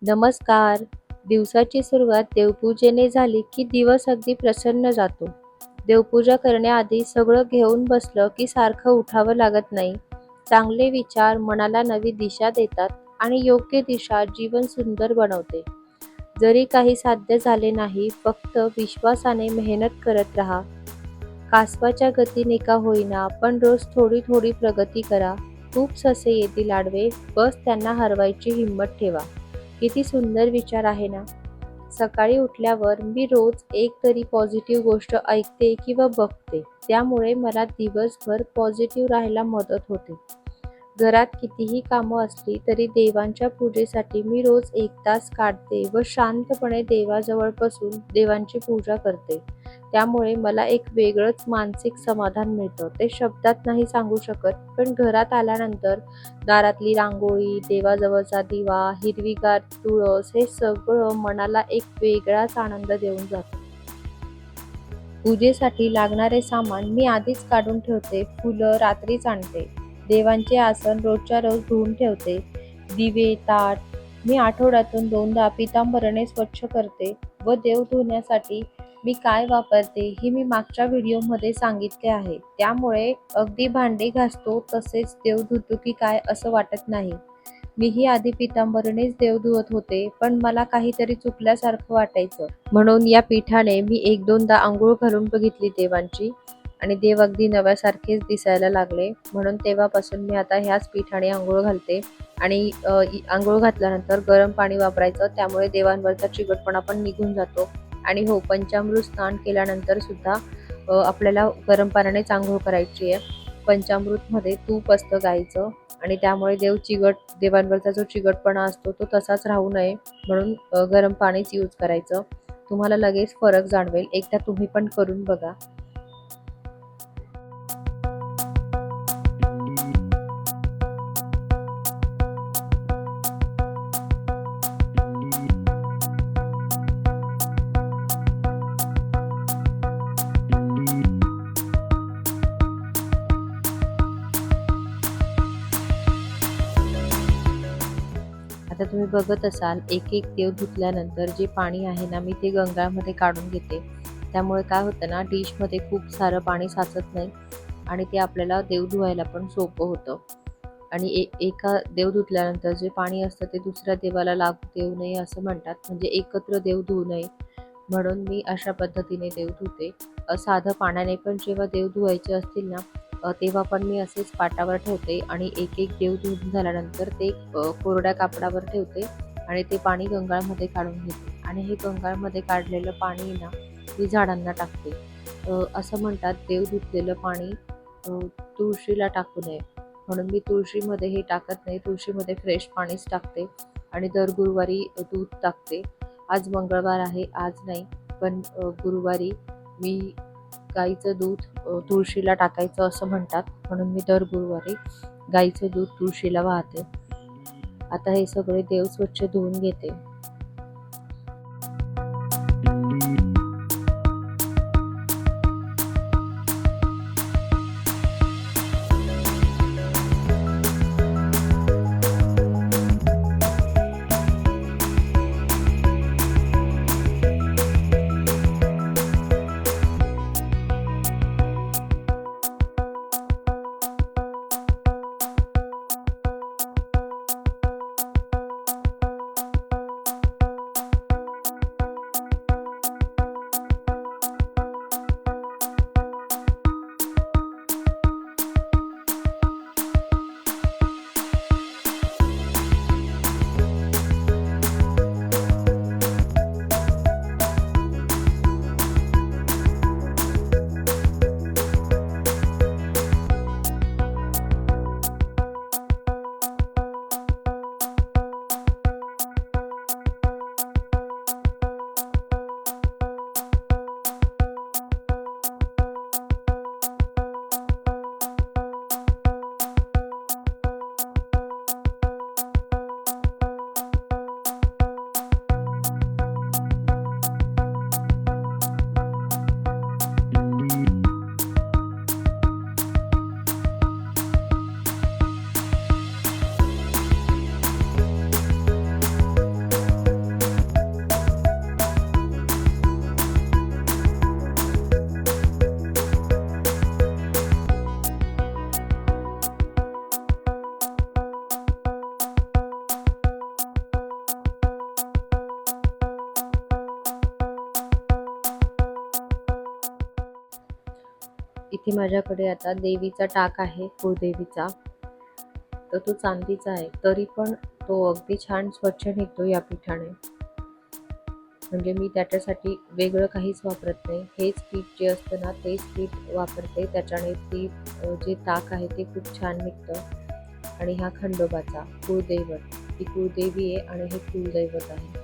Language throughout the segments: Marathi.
नमस्कार. दिवसाची सुरुवात देवपूजेने झाली की दिवस अगदी प्रसन्न जातो. देवपूजा करण्याआधी सगळं घेऊन बसलं की सारखं उठावं लागत नाही. चांगले विचार मनाला नवी दिशा देतात आणि योग्य दिशा जीवन सुंदर बनवते. जरी काही साध्य झाले नाही, फक्त विश्वासाने मेहनत करत राहा. कासवाच्या गतीने का होईना, पण रोज थोडी थोडी प्रगती करा. खूप ससे येतील आडवे, बस त्यांना हरवायची हिंमत ठेवा. किती सुंदर विचार आहे ना? सकाळी उठल्यावर मी रोज एक तरी पॉझिटिव्ह गोष्ट ऐकते किंवा बघते. त्यामुळे मला दिवसभर पॉझिटिव्ह राहायला मदत होते. घरात कितीही कामं असली तरी देवांच्या पूजेसाठी मी रोज 1 तास काढते व शांतपणे देवाजवळ बसून देवांची पूजा करते. त्यामुळे मला एक वेगळंच मानसिक समाधान मिळतं. ते शब्दात नाही सांगू शकत, पण घरात आल्यानंतर दारातली रांगोळी, देवाजवळचा दिवा, हिरवीगार तुळस हे सगळं मनाला एक वेगळाच आनंद देऊन जातं. पूजेसाठी लागणारे सामान मी आधीच काढून ठेवते. फुलं रात्रीच आणते. देवांचे आसन रोजच्या रोज धुवून ठेवते. दिवे, ताट मी आठवड्यातून 2दा पितांबरीने स्वच्छ करते व देव धुण्यासाठी मी काय वापरते हे मी मागच्या व्हिडिओमध्ये सांगितले आहे. त्यामुळे अगदी भांडी घासतो तसेच देव धुतो की काय असं वाटत नाही. मीही आधी पितांबरीनेच देव धुवत होते, पण मला काहीतरी चुकल्यासारखं वाटायचं. म्हणून या पीठाने मी 1-2दा अंघोळ घालून बघितली देवांची आणि देव अगदी नव्यासारखेच दिसायला लागले. म्हणून तेव्हापासून मी आता ह्याच पीठाने अंघोळ घालते आणि अंघोळ घातल्यानंतर गरम पाणी वापरायचं. त्यामुळे देवांवरचा चिकटपणा पण निघून जातो. आणि हो, पंचामृत स्नान केल्यानंतर सुद्धा आपल्याला गरम पाण्यानेच अंघोळ करायची आहे. पंचामृतमध्ये तूप असतं गाईचं आणि त्यामुळे देवांवरचा जो चिकटपणा असतो तो तसाच राहू नये म्हणून गरम पाणीच यूज करायचं. तुम्हाला लगेच फरक जाणवेल. एकदा तुम्ही पण करून बघा. आता तुम्ही बघत असाल एक एक देव धुतल्यानंतर जे पाणी आहे ना, मी ते गंगाळमध्ये काढून घेते. त्यामुळे काय होतं ना, डिशमध्ये खूप सारं पाणी साचत नाही आणि ते आपल्याला देव धुवायला पण सोपं होतं. आणि एका देव धुतल्यानंतर जे पाणी असतं ते दुसऱ्या देवाला लागू देऊ नये असं म्हणतात. म्हणजे एकत्र देव धुवू नये. म्हणून मी अशा पद्धतीने देव धुते. साधं पाण्याने पण जेव्हा देव धुवायचे असतील ना, तेव्हा पण मी असेच पाटावर ठेवते आणि एक एक देव धुवून झाल्यानंतर ते कोरड्या कापडावर ठेवते आणि ते पाणी गंगाळमध्ये काढून घेते आणि हे गंगाळमध्ये काढलेलं पाणी ना मी झाडांना टाकते. असं म्हणतात देव धुतलेलं पाणी तुळशीला टाकू नये. म्हणून मी तुळशीमध्ये हे टाकत नाही. तुळशीमध्ये फ्रेश पाणीच टाकते आणि दर गुरुवारी दूध टाकते. आज मंगळवार आहे, आज नाही, पण गुरुवारी मी गाईचं दूध तुळशीला टाकायचं असं म्हणतात. म्हणून मी दर गुरुवारी गाईचं दूध तुळशीला वाहते. आता हे सगळे देव स्वच्छ धुवून घेते. इथे माझ्याकडे आता देवीचा टाक आहे, कुळदेवीचा. तर तो चांदीचा आहे, तरी पण तो अगदी छान स्वच्छ निघतो या पिठाने. म्हणजे मी त्याच्यासाठी वेगळं काहीच वापरत नाही. हेच पीठ जे असतं ना, तेच पीठ वापरते. त्याच्याने जे ताक आहे ते खूप छान निघतं. आणि हा खंडोबाचा कुळदैवत, ही कुळदेवी आहे आणि हे कुलदैवत आहे.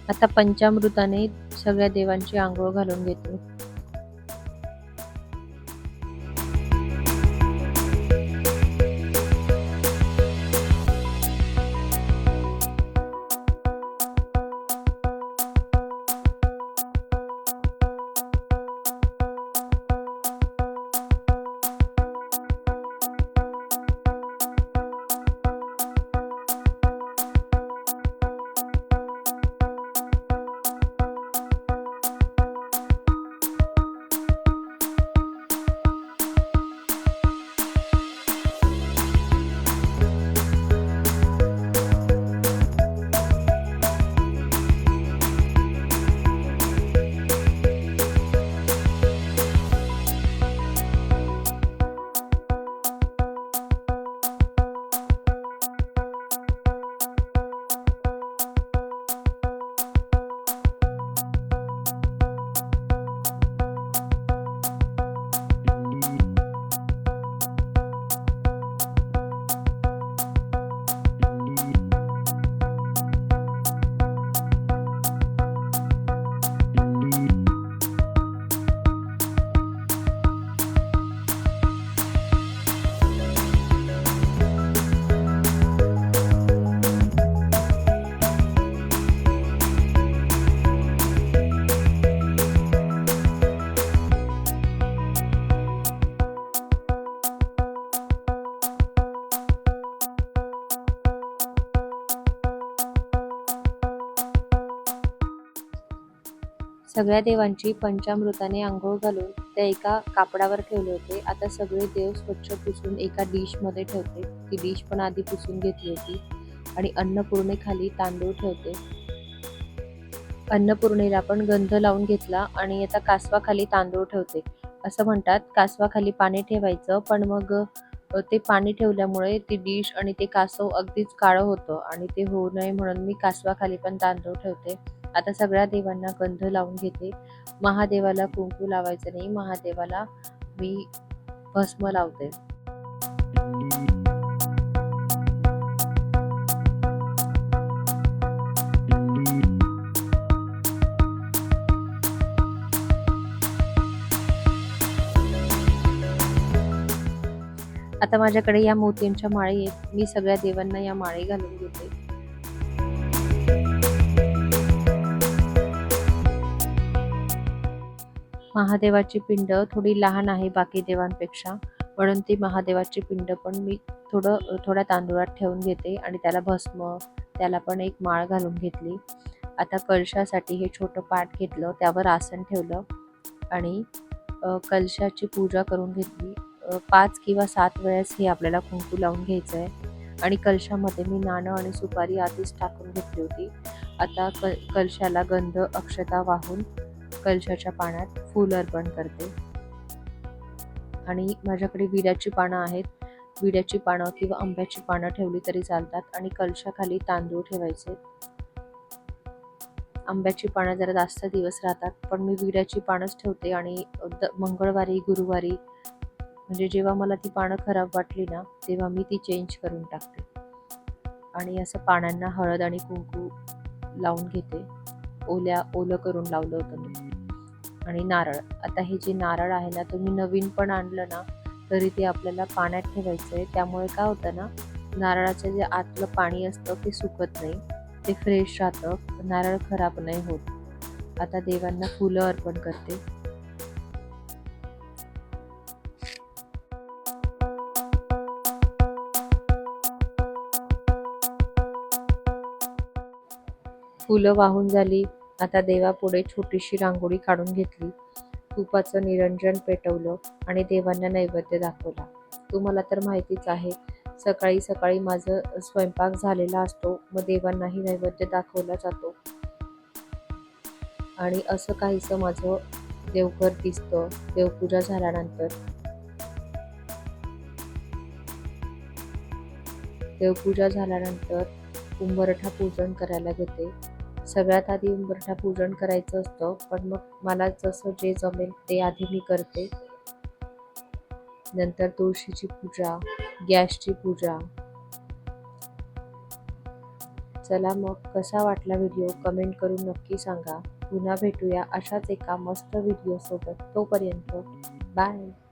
आता पंचामृताने सगळ्या देवांची आंघोळ घालून घेतो. सगळ्या देवांची पंचामृताने अंघोळ घालून त्या एका कापडावर ठेवले होते. आता सगळे देव स्वच्छ पुसून एका डिशमध्ये ठेवते. ती डिश पण आधी पुसून घेतली होती. आणि अन्नपूर्णेखाली तांदूळ ठेवते. अन्नपूर्णेला पण गंध लावून घेतला आणि आता कासवाखाली तांदूळ ठेवते. असं म्हणतात कासवाखाली पाणी ठेवायचं, पण मग ते पाणी ठेवल्यामुळे ती डिश आणि ते कासव अगदीच काळं होतं आणि ते होऊ नये म्हणून मी कासवाखाली पण तांदूळ ठेवते. आता सगळ्या देवांना गंध लावून घेते. महादेवाला कुंकू लावायचं नाही, महादेवाला मी भस्म लावते. आता माझ्याकडे या मोत्यांच्या माळी आहेत. मी सगळ्या देवांना या माळी घालून घेते. महादेवाची पिंड थोडी लहान आहे बाकी देवांपेक्षा, म्हणून ती महादेवाची पिंड पण मी थोड्या तांदूळात ठेवून घेते आणि त्याला भस्म, त्याला पण एक माळ घालून घेतली. आता कलशासाठी हे छोटं पाट घेतलं, त्यावर आसन ठेवलं आणि कलशाची पूजा करून घेतली. 5 किंवा 7 वेळेस हे आपल्याला कुंकू लावून घ्यायचं आहे. आणि कलशामध्ये मी नाणं आणि सुपारी आधीच टाकून घेतली होती. आता कलशाला गंध अक्षता वाहून कलशाच्या पाण्यात फूल अर्पण करते. आणि माझ्याकडे विड्याची पानं आहेत. विड्याची पानं किंवा आंब्याची पानं ठेवली तरी चालतात. आणि कलशाखाली तांदूळ ठेवायचे. आंब्याची पानं जरा जास्त दिवस राहतात, पण मी विड्याची पानंच ठेवते. आणि मंगळवारी, गुरुवारी म्हणजे जेव्हा मला ती पानं खराब वाटली ना, तेव्हा मी ती चेंज करून टाकते. आणि असं पानांना हळद आणि कुंकू लावून घेते. ओलं करून लावलं होतं मी. आणि नारळ, आता हे जे नारळ आहे ना, तुम्ही नवीन पण आणलं ना तरी ते आपल्याला पाण्यात ठेवायचं आहे. त्यामुळे काय होतं ना, नारळाचं जे आतलं पाणी असतं ते सुकत नाही, ते फ्रेश राहतं, नारळ खराब नाही होत. आता देवांना फुलं अर्पण करते. फुलं वाहून झाली. आता देवापुढे छोटीशी रांगोळी काढून घेतली. तुपाचं निरंजन पेटवलं आणि देवांना नैवेद्य दाखवला. तुम्हाला तर माहितीच आहे, सकाळी सकाळी माझं स्वयंपाक झालेला असतो, मग देवांनाही नैवेद्य दाखवला जातो. आणि असं काहीसं माझं देवघर दिसतं देवपूजा झाल्यानंतर. देवपूजा झाल्यानंतर उंबरठा पूजन करायला घेते. सगळ्यात आधी उंबरठा पूजन करायचं असतं, पण मग मला जसं जे जमेल ते आधी मी करते. नंतर तुळशीची पूजा, गॅसची पूजा. चला मग कसा वाटला व्हिडिओ कमेंट करून नक्की सांगा. पुन्हा भेटूया अशाच एका मस्त व्हिडिओ सोबत. तोपर्यंत बाय.